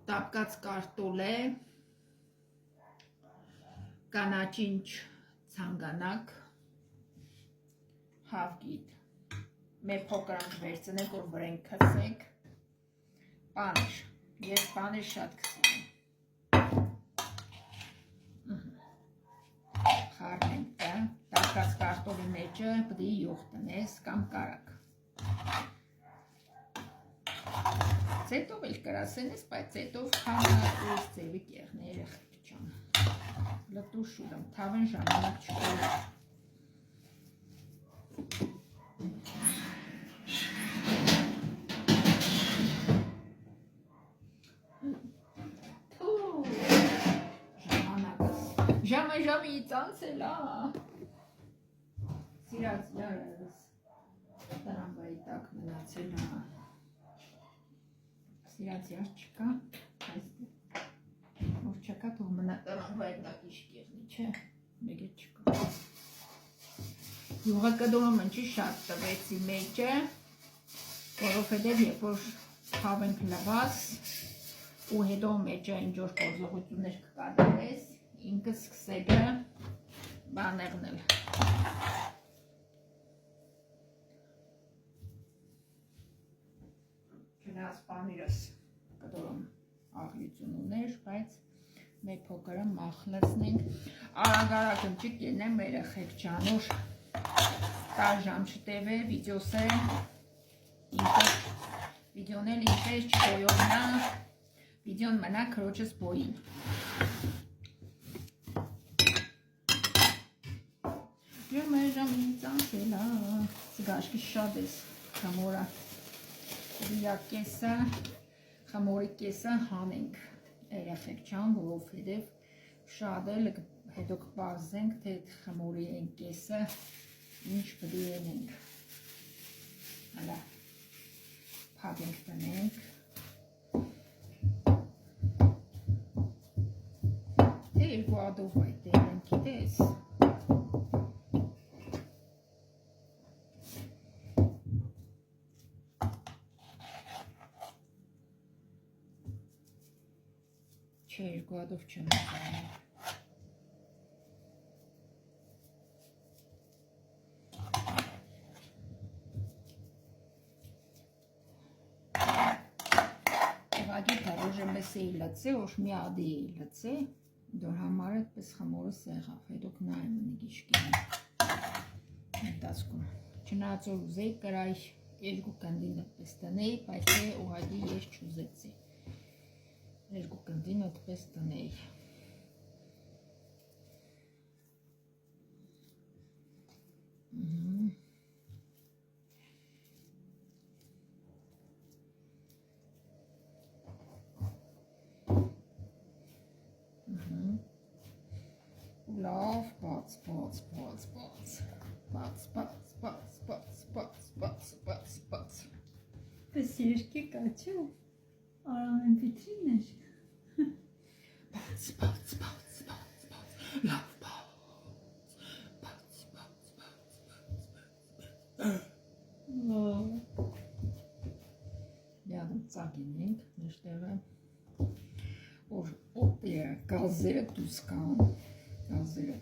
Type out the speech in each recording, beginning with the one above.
տապկած կարտոլե, կանաչինչ ցանկանակ, հավգիտ, մեր փոքրանք վերցնեք, որ վրեն քսեք, պանիր, ես պանիր շատ քսում խարնենք դա, տապկած կարտոլի մեջը պդի յուղ տնես կամ կարակ Ձետով էլ կրասեն ես, բայց ձետով խանատուս ձևի կեղն երեխեք չան լտուր շուրմ, թավեն ժամանակ չկոր Ժամի ծանցել սիրած յարս տրամվայի տակ մնացել սիրած յար չկա որ չկա թող մնա տրամվայի տակ իշկեղնի չէ մեկ է չկա յուղակդորում ընչի շատ տվեցի մեջը որովհետև երբ որ թավենք լվաս ու հետո մեջը ինչ-որ կորզողություններ կկատարես ինքս սկսելը բաներնել չնայած պանիրս կդորում աղյություն ուներ, բայց մեր փոքրը մախլացնենք արագ ընջիկ ենեմ երեխեք ճանուր տար ժամ չտևե վիդեոսը վիդեոն էլ ինքես չբոյողնա վիդեոն մնա քրոջս բոյին Ժամի ծանցելա, սգաշկի շատ ես խամորա, կեսը, խամորի կեսը հանենք երեխեք չան, որովհետև շատ էլ հետո կպարզենք, թե խամորի են կեսը ինչ պդի ենենք, հալա, պագենք տնենք, թե երկու ադով այդ դերենք իդես, Չէ, երկու ադով չեմ զարմել Եվագի թարոժը մեզ էի լծե, ոչ մի ադի էի լծե, դոր համար էտ պես խմորը սեղավ, հետոք նայմ ընիգ իշկին հետասկում չնայած որ ուզեի կրայ երկու կնդին պես տնեի, բայց է ուղագի ես չուզեցի երկու կնդին այդպես տնեի լավ բաց Պես երկի կաչու արամեն վիտրին բաց լավ Յադում ծագինենք նշտեղը որ օպերը գազերը դուս կան գազերը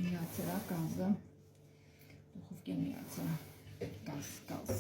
միացրա գազը դուխովկեն միացրա գազ